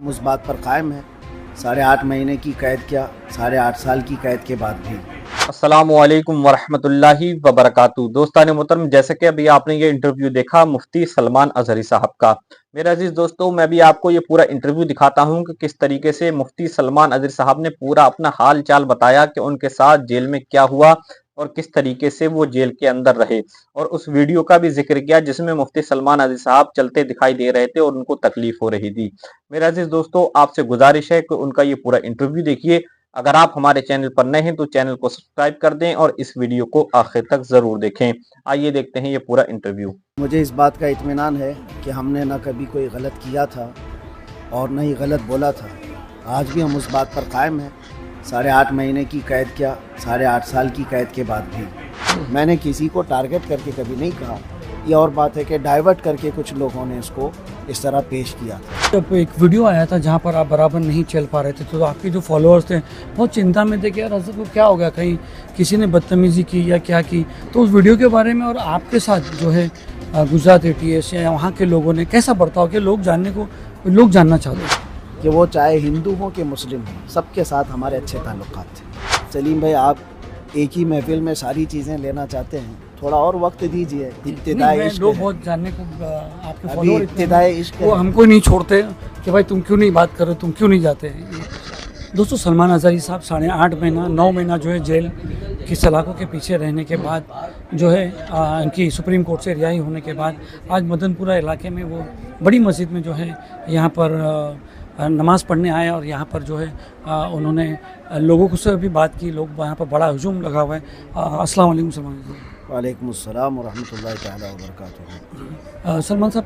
हम उस बात पर कायम हैं। 8.5 महीने की कैद क्या, 8.5 साल की कैद के बाद भी। अस्सलामुअलैकुम वरहमतुल्लाहि वबरकातुहू। दोस्तान मोहतरम, जैसे कि अभी आपने ये इंटरव्यू देखा मुफ्ती सलमान अजहरी साहब का। मेरे अजीज दोस्तों, मैं भी आपको ये पूरा इंटरव्यू दिखाता हूं कि किस तरीके से मुफ्ती सलमान अजहरी साहब ने पूरा अपना हाल चाल बताया कि उनके साथ जेल में क्या हुआ और किस तरीके से वो जेल के अंदर रहे, और उस वीडियो का भी जिक्र किया जिसमें मुफ्ती सलमान अजहरी साहब चलते दिखाई दे रहे थे और उनको तकलीफ हो रही थी। मेरे अजीज दोस्तों, आपसे गुजारिश है कि उनका ये पूरा इंटरव्यू देखिए। अगर आप हमारे चैनल पर नए हैं तो चैनल को सब्सक्राइब कर दें और इस वीडियो को आखिर तक जरूर देखें। आइए देखते हैं ये पूरा इंटरव्यू। मुझे इस बात का इत्मीनान है कि हमने न कभी कोई गलत किया था और न ही गलत बोला था। आज भी हम उस बात पर कायम हैं। 8.5 महीने की कैद क्या, 8.5 साल की कैद के बाद भी मैंने किसी को टारगेट करके कभी नहीं कहा। ये और बात है कि डाइवर्ट करके कुछ लोगों ने इसको इस तरह पेश किया था। जब एक वीडियो आया था जहाँ पर आप बराबर नहीं चल पा रहे थे तो आपके जो फॉलोअर्स थे बहुत चिंता में थे कि यार हज़रत को क्या हो गया, कहीं किसी ने बदतमीज़ी की या क्या की। तो उस वीडियो के बारे में और आपके साथ जो है गुजरात ATS या वहाँ के लोगों ने कैसा बर्ताव किया, लोग जानना चाहते हैं कि वो चाहे हिंदू हो कि मुस्लिम हो, सबके साथ हमारे अच्छे ताल्लुकात थे। सलीम भाई, आप एक ही महफिल में सारी चीज़ें लेना चाहते हैं, थोड़ा और वक्त दीजिए। इब्तिदाई इश्क लोग है। बहुत जानने को आपके अभी फॉलोअर इब्तिदाई इश्क वो है। हमको नहीं छोड़ते कि भाई तुम क्यों नहीं बात कर रहे, तुम क्यों नहीं जाते। दोस्तों, सलमान अजहरी साहब 8.5 महीना 9 महीना जो है जेल की सलाखों के पीछे रहने के बाद जो है इनकी सुप्रीम कोर्ट से रिहाई होने के बाद आज मदनपुरा इलाके में वो बड़ी मस्जिद में जो है यहाँ पर नमाज़ पढ़ने आए और यहाँ पर जो है उन्होंने लोगों को से भी बात की। लोग यहाँ पर बड़ा हुजूम लगा हुआ है। अस्सलाम वालेकुम सलमान जी। वालेकुम अस्सलाम व रहमतुल्लाहि तआला व बरकातुहू। सलमान साहब,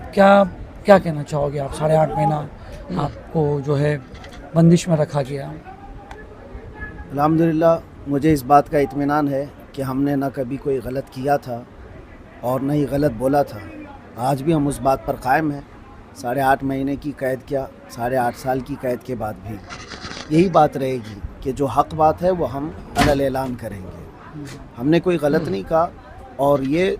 क्या कहना चाहोगे आप? 8.5 महीना आपको जो है बंदिश में रखा गया। अल्हम्दुलिल्लाह, मुझे इस बात का इत्मीनान है कि हमने न कभी कोई गलत किया था और न ही गलत बोला था। आज भी हम उस बात पर कायम हैं। 8.5 महीने की कैद क्या, 8.5 साल की कैद के बाद भी यही बात रहेगी कि जो हक़ बात है वो हम अलल ऐलान करेंगे। हमने कोई गलत नहीं कहा और ये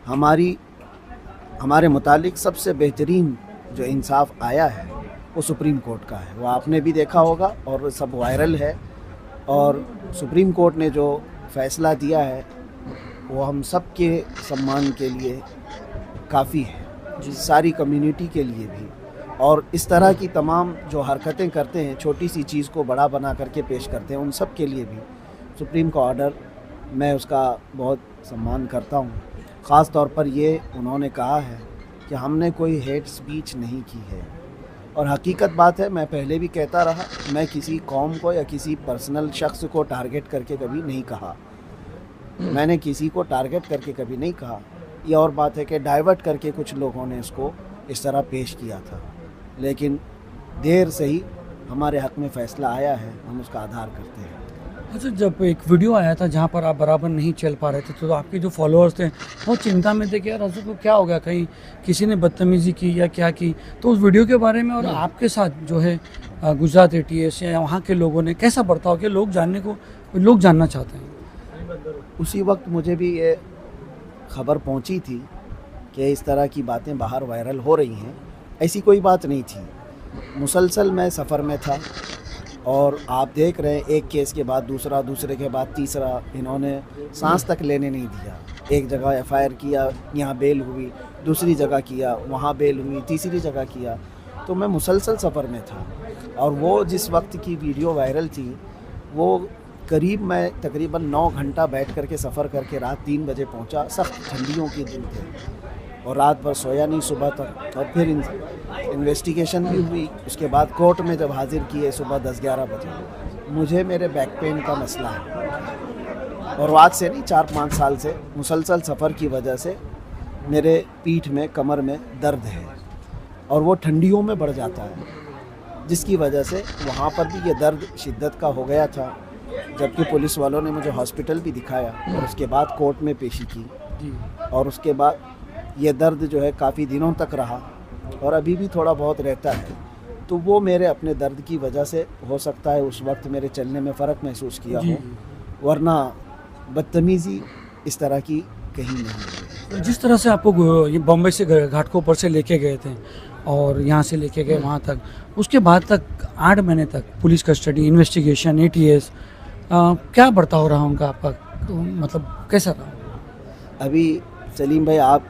हमारे मुतालिक सबसे बेहतरीन जो इंसाफ आया है वो सुप्रीम कोर्ट का है। वो आपने भी देखा होगा और सब वायरल है। और सुप्रीम कोर्ट ने जो फ़ैसला दिया है वो हम सब के सम्मान के लिए काफ़ी है, सारी कम्युनिटी के लिए भी। और इस तरह की तमाम जो हरकतें करते हैं, छोटी सी चीज़ को बड़ा बना करके पेश करते हैं, उन सब के लिए भी सुप्रीम का ऑर्डर, मैं उसका बहुत सम्मान करता हूँ। ख़ास तौर पर ये उन्होंने कहा है कि हमने कोई हेट स्पीच नहीं की है। और हकीकत बात है, मैं पहले भी कहता रहा, मैं किसी कौम को या किसी पर्सनल शख्स को टारगेट करके कभी नहीं कहा। मैंने किसी को टारगेट करके कभी नहीं कहा। ये और बात है कि डाइवर्ट करके कुछ लोगों ने इसको इस तरह पेश किया था, लेकिन देर से ही हमारे हक़ में फ़ैसला आया है, हम उसका आधार करते हैं। अच्छा, जब एक वीडियो आया था जहाँ पर आप बराबर नहीं चल पा रहे थे तो आपके जो फॉलोअर्स थे बहुत चिंता में थे कि यार हज़रत को क्या हो गया, कहीं किसी ने बदतमीज़ी की या क्या की। तो उस वीडियो के बारे में और आपके साथ जो है गुजरात ATS या वहाँ के लोगों ने कैसा बर्ताव किया, लोग जानना चाहते हैं। उसी वक्त मुझे भी ये खबर पहुंची थी कि इस तरह की बातें बाहर वायरल हो रही हैं। ऐसी कोई बात नहीं थी। मुसलसल मैं सफ़र में था और आप देख रहे हैं, एक केस के बाद दूसरा, दूसरे के बाद तीसरा, इन्होंने सांस तक लेने नहीं दिया। एक जगह FIR किया, यहाँ बेल हुई, दूसरी जगह किया, वहाँ बेल हुई, तीसरी जगह किया। तो मैं मुसलसल सफ़र में था और वो जिस वक्त की वीडियो वायरल थी वो करीब मैं तकरीबन 9 घंटा बैठ करके सफ़र करके रात 3 बजे पहुंचा। सख्त ठंडियों की दिन थे और रात भर सोया नहीं सुबह तक। और फिर इन्वेस्टिगेशन भी हुई। उसके बाद कोर्ट में जब हाजिर किए सुबह 10-11 बजे, मुझे मेरे बैक पेन का मसला है और आज से नहीं, 4-5 साल से मुसलसल सफ़र की वजह से मेरे पीठ में, कमर में दर्द है और वो ठंडियों में बढ़ जाता है, जिसकी वजह से वहाँ पर भी ये दर्द शिद्दत का हो गया था। जबकि पुलिस वालों ने मुझे हॉस्पिटल भी दिखाया और उसके बाद कोर्ट में पेशी की और उसके बाद ये दर्द जो है काफ़ी दिनों तक रहा और अभी भी थोड़ा बहुत रहता है। तो वो मेरे अपने दर्द की वजह से हो सकता है उस वक्त मेरे चलने में फ़र्क महसूस किया हो, वरना बदतमीज़ी इस तरह की कहीं नहीं। जिस तरह से आपको ये बॉम्बे से घाटकोपर से लेके गए थे और यहाँ से लेके गए वहाँ तक, उसके बाद तक 8 महीने तक पुलिस कस्टडी, इन्वेस्टिगेशन, ATS, क्या बर्ताव रहा उनका आपका, तो मतलब कैसा रहा? अभी सलीम भाई, आप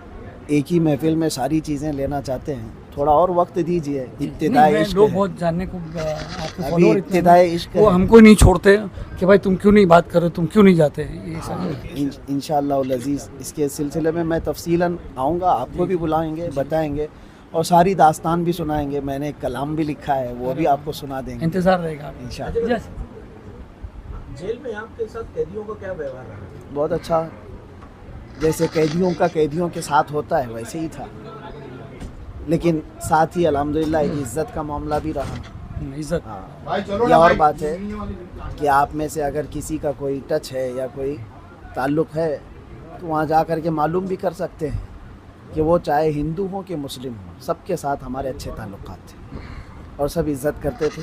एक ही महफिल में सारी चीज़ें लेना चाहते हैं, थोड़ा और वक्त दीजिए। इब्तिदाई इश्क लोग है। बहुत जानने को आपके अभी फॉलोअर इतने इब्तिदाई इश्क हैं, वो है। हमको नहीं छोड़ते कि भाई तुम क्यों नहीं बात करो, तुम क्यों नहीं जाते, ये सब। इंशाअल्लाह अज़ीज़ इसके सिलसिले में मैं तफसीलन आऊँगा, आपको भी बुलाएंगे, बताएंगे और सारी दास्तान भी सुनाएंगे। मैंने एक कलाम भी लिखा है, वो भी आपको सुना देंगे इंतजार रहेगा इंशाअल्लाह। जेल में आपके साथ कैदियों का क्या व्यवहार रहा? बहुत अच्छा, जैसे कैदियों का कैदियों के साथ होता है वैसे ही था, लेकिन साथ ही अल्हम्दुलिल्लाह एक इज़्ज़त का मामला भी रहा। इज्जत। हाँ, यह और बात है कि आप में से अगर किसी का कोई टच है या कोई ताल्लुक़ है तो वहाँ जा कर के मालूम भी कर सकते हैं कि वो चाहे हिंदू हों कि मुस्लिम हों, सबके साथ हमारे अच्छे ताल्लुक़ात थे और सब इज़्ज़त करते थे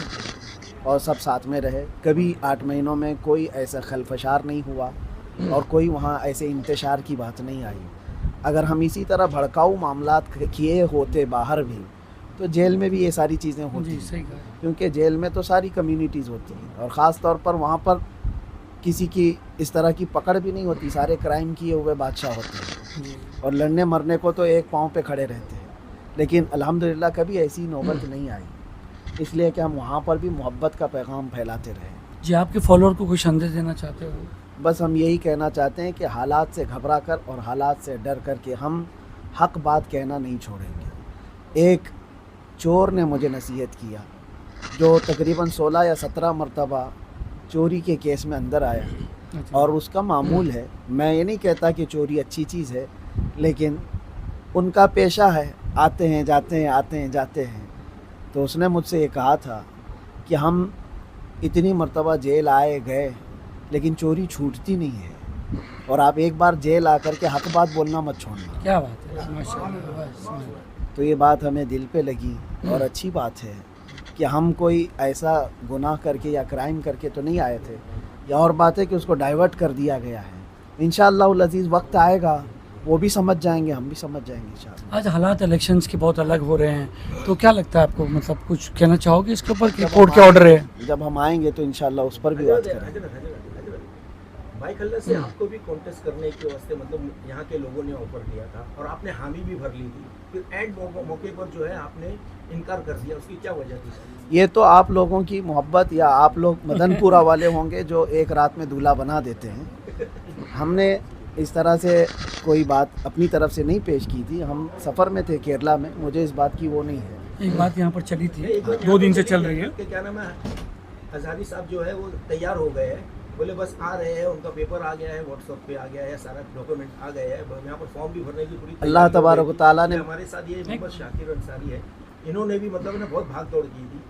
और सब साथ में रहे। कभी 8 महीनों में कोई ऐसा खलफशार नहीं हुआ और कोई वहाँ ऐसे इंतशार की बात नहीं आई। अगर हम इसी तरह भड़काऊ मामलात किए होते बाहर भी, तो जेल में भी ये सारी चीज़ें होती जी हैं, सही कहा। क्योंकि जेल में तो सारी कम्युनिटीज़ होती हैं और ख़ास तौर पर वहाँ पर किसी की इस तरह की पकड़ भी नहीं होती, सारे क्राइम किए हुए बादशाह होते हैं जी। और लड़ने मरने को तो एक पाँव पे खड़े रहते हैं। लेकिन अल्हम्दुलिल्लाह कभी ऐसी नौबत नहीं आई, इसलिए कि हम वहाँ पर भी मोहब्बत का पैगाम फैलाते रहे। जी, आपके फॉलोअर को कोई संदेश देना चाहते हो? बस हम यही कहना चाहते हैं कि हालात से घबरा कर और हालात से डर कर के हम हक बात कहना नहीं छोड़ेंगे। एक चोर ने मुझे नसीहत किया, जो तकरीबन 16 या 17 मरतबा चोरी के केस में अंदर आया अच्छा। और उसका मामूल है। मैं ये नहीं कहता कि चोरी अच्छी चीज़ है, लेकिन उनका पेशा है, आते हैं जाते हैं, आते हैं जाते हैं। तो उसने मुझसे ये कहा था कि हम इतनी मरतबा जेल आए गए लेकिन चोरी छूटती नहीं है, और आप एक बार जेल आकर के हक बात बोलना मत छोड़ना। क्या बात है, माशाल्लाह, बस। तो ये बात हमें दिल पे लगी और अच्छी बात है कि हम कोई ऐसा गुनाह करके या क्राइम करके तो नहीं आए थे। या और बात है कि उसको डाइवर्ट कर दिया गया है। इंशाअल्लाह अज़ीज़ वक्त आएगा, वो भी समझ जाएंगे, हम भी समझ जाएंगे इंशाअल्लाह। आज हालात इलेक्शंस के बहुत अलग हो रहे हैं, तो क्या लगता है आपको, मतलब कुछ कहना चाहोगे इसके ऊपर कि कोर्ट के ऑर्डर है? जब हम आएंगे तो इंशाअल्लाह उस पर भी बात करेंगे। भाई खल्ला से आपको भी कॉन्टेस्ट करने के वास्ते मतलब यहाँ के लोगों ने ऑफर दिया था और आपने हामी भी भर ली थी, फिर एंड मौके पर जो है आपने इनकार कर दिया, उसकी क्या वजह थी? ये तो आप लोगों की मोहब्बत या आप लोग मदनपुरा वाले होंगे जो एक रात में दूल्हा बना देते हैं। हमने इस तरह से कोई बात अपनी तरफ से नहीं पेश की थी। हम सफ़र में थे केरला में, मुझे इस बात की वो नहीं है। एक बात यहाँ पर चली थी, एक बार 2 दिन से चल रही है। कि क्या नाम है, हजारी साहब जो है वो तैयार हो गए हैं, बोले बस आ रहे हैं, उनका पेपर आ गया है, व्हाट्सएप पे आ गया है, सारा डॉक्यूमेंट आ गए हैं, यहाँ पर फॉर्म भी भरने की पूरी अल्लाह तैयारी हो तबारक व गई। तआला ने हमारे साथ ये मोहम्मद शाकिर अंसारी है, इन्होंने भी मतलब ना बहुत भाग दौड़ की थी,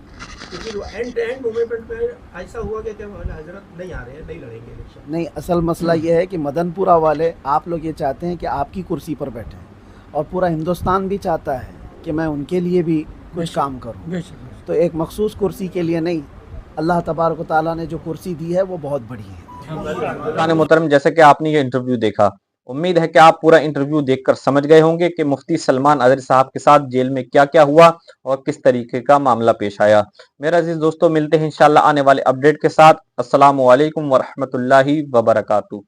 तो फिर एंड मोमेंट पे ऐसा हुआ कि क्या हजरत नहीं आ रहे हैं, नहीं लड़ेंगे इलेक्शन। नहीं, असल मसला ये है कि मदनपुरा वाले आप लोग ये चाहते हैं कि आपकी कुर्सी पर बैठें, और पूरा हिंदुस्तान भी चाहता है कि मैं उनके लिए भी कुछ काम करूं। बेशक। तो एक मखसूस कुर्सी के लिए नहीं, अल्लाह तबारक व तआला ने जो कुर्सी दी है वो बहुत बड़ी है। मोहतरम, जैसे कि आपने ये इंटरव्यू देखा, उम्मीद है कि आप पूरा इंटरव्यू देखकर समझ गए होंगे कि मुफ्ती सलमान अज़हरी साहब के साथ जेल में क्या क्या हुआ और किस तरीके का मामला पेश आया। मेरा अजीज दोस्तों, मिलते हैं इंशाल्लाह आने वाले अपडेट के साथ। अस्सलामु अलैकुम वरहमतुल्लाहि वबरकातुहू।